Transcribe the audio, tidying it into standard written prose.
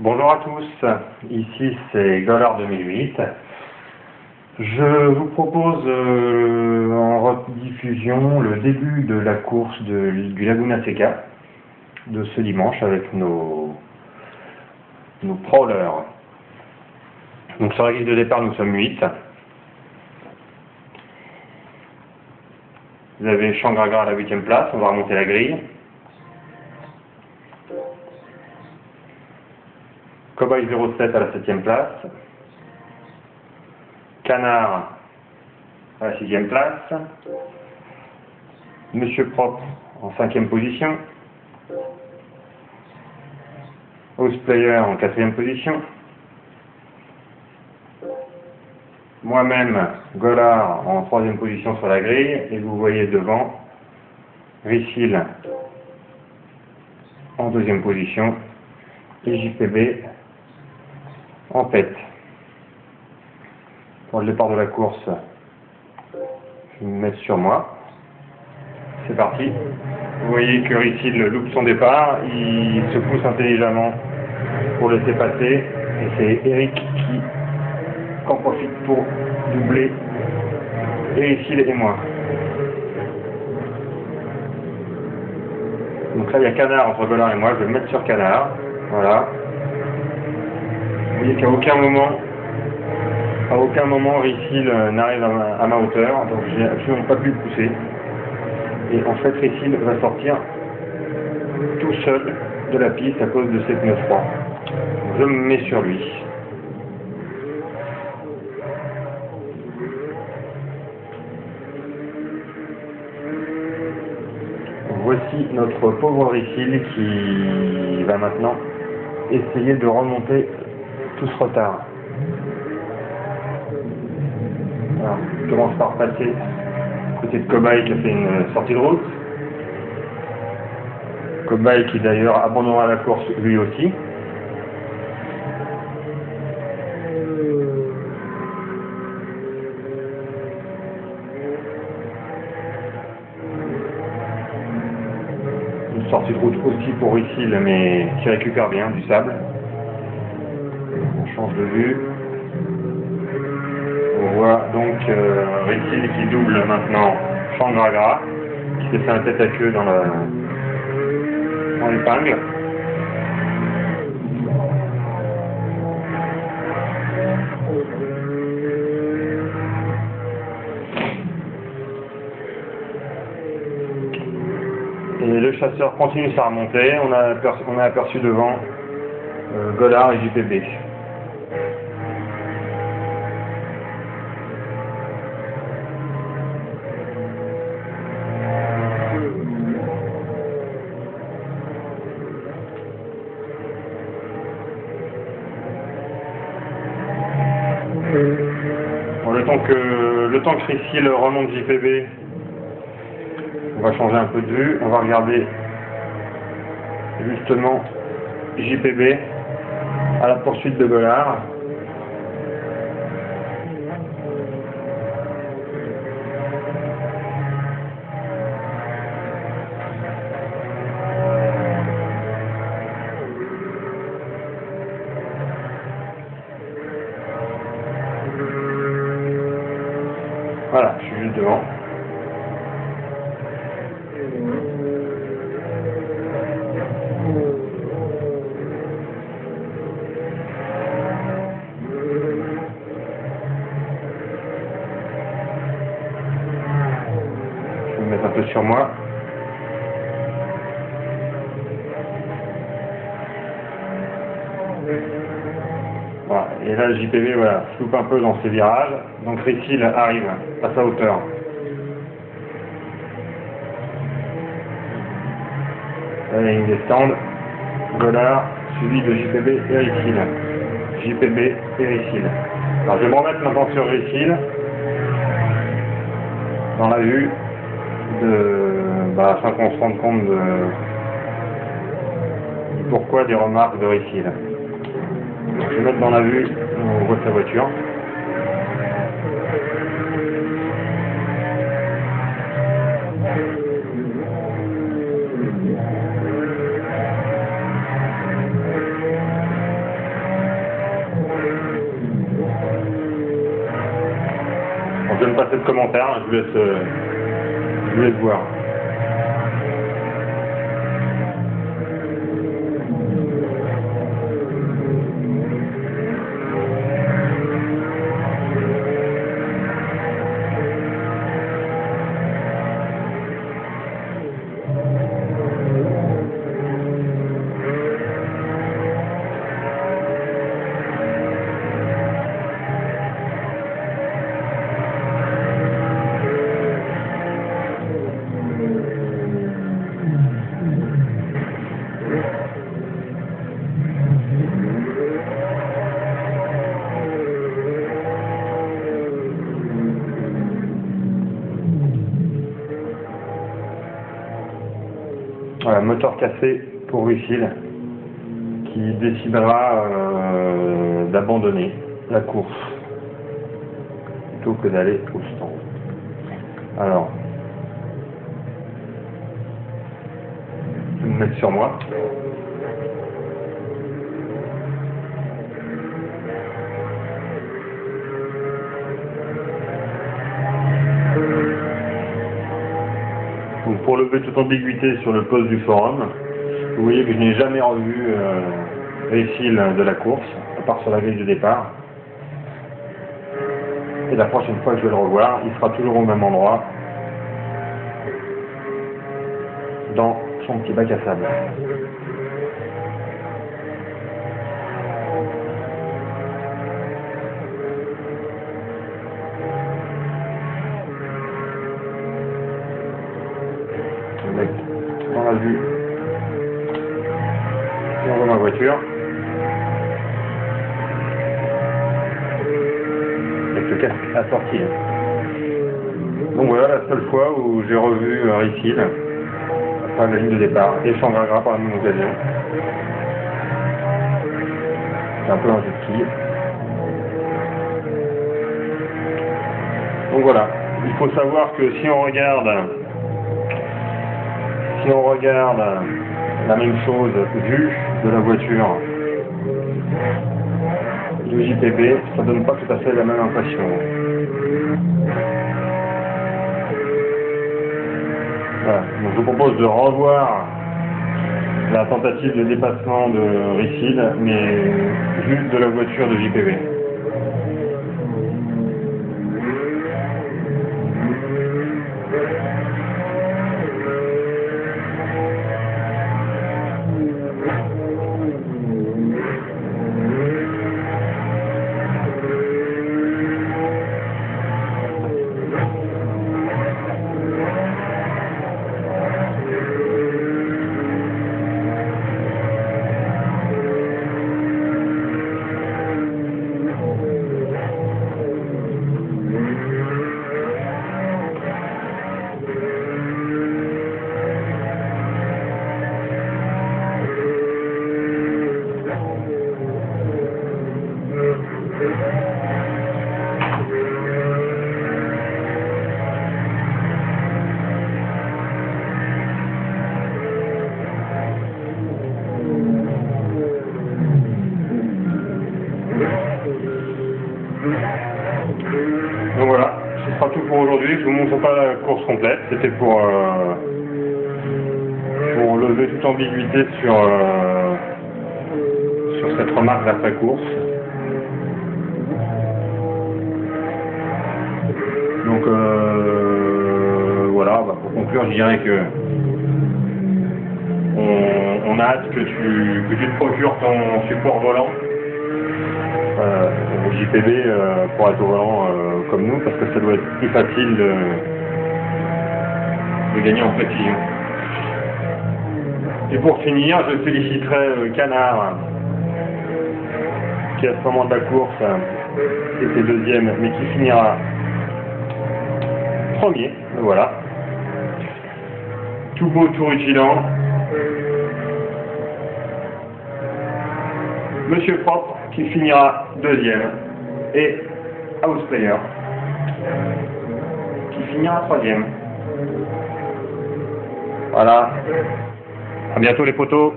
Bonjour à tous, ici c'est Golard 2008. Je vous propose en rediffusion le début de la course du Laguna Seca de ce dimanche avec nos prowlers. Donc sur la grille de départ nous sommes 8. Vous avez Changragra à la 8e place, on va remonter la grille. Cowboy 07 à la 7e place. Canard à la 6e place. Monsieur Propre en 5e position. House Player en 4e position. Moi-même, Golard en 3e position sur la grille. Et vous voyez devant Ricil en 2e position. Et JPB en tête. Pour le départ de la course, je vais me mettre sur moi. C'est parti. Vous voyez que Ricil loupe son départ, il se pousse intelligemment pour laisser passer. Et c'est Eric qui en profite pour doubler Ricil et moi. Donc là il y a Canard entre Golard et moi, je vais me mettre sur Canard. Voilà. Vous voyez qu'à aucun moment Ricil n'arrive à ma hauteur, donc j'ai absolument pas pu le pousser. Et en fait Ricil va sortir tout seul de la piste à cause de ses pneus froids. Je me mets sur lui. Voici notre pauvre Ricil qui va maintenant essayer de remonter tout ce retard. Alors, je commence par passer côté de Cobaye qui a fait une sortie de route. Cobaye qui d'ailleurs abandonnera la course lui aussi. Une sortie de route aussi pour Ricil mais qui récupère bien du sable. On change de vue. On voit donc Ricil qui double maintenant Changragra, qui s'est fait un tête à queue dans l'épingle. Et le chasseur continue sa remontée. On a aperçu devant Golard et JPB. Bon, le temps que Ricil remonte JPB, on va changer un peu de vue. On va regarder justement JPB à la poursuite de Golard. Voilà, je suis juste devant. Je vais me mettre un peu sur moi. Voilà. Et là, JPB voilà, loupe un peu dans ses virages. Donc Ricil arrive à sa hauteur. La ligne des stands. Golard, suivi de JPB et Ricil. JPB et Ricil. Alors je vais me remettre maintenant sur Ricil. Dans la vue afin qu'on se rende compte du pourquoi des remarques de Ricil. Je vais mettre dans la vue, on voit sa voiture. Je donne pas assez de commentaires, je vous laisse voir. Voilà, moteur cassé pour Lucille, qui décidera d'abandonner la course plutôt que d'aller au stand. Alors, je vais me mettre sur moi. Donc pour lever toute ambiguïté sur le poste du forum, vous voyez que je n'ai jamais revu Lucille de la course, à part sur la grille de départ. Et la prochaine fois que je vais le revoir, il sera toujours au même endroit, dans son petit bac à sable. Dans la vue, et on voit ma voiture. Avec le casque assorti. Donc voilà la seule fois où j'ai revu Lucille après la ligne de départ, et Changragra par la même occasion. C'est un peu un jeu de quilles. Donc voilà, il faut savoir que si on regarde la même chose vue de la voiture du JPB, ça donne pas tout à fait la même impression. Voilà. Donc je vous propose de revoir la tentative de dépassement de Lucille, mais vue de la voiture de JPB. Donc voilà, ce sera tout pour aujourd'hui. Je vous montre pas la course complète. C'était pour lever toute ambiguïté sur cette remarque d'après-course. Donc voilà, pour conclure, je dirais que on a hâte que tu te procures ton support volant au JPB pour être au volant comme nous, parce que ça doit être plus facile de gagner en précision. Et pour finir, je féliciterai Canard, qui à ce moment de la course était deuxième, mais qui finira premier. Voilà. Tout beau, tout rutilant. Monsieur Propre, qui finira deuxième. Et House Player, qui finira troisième. Voilà. À bientôt les potos.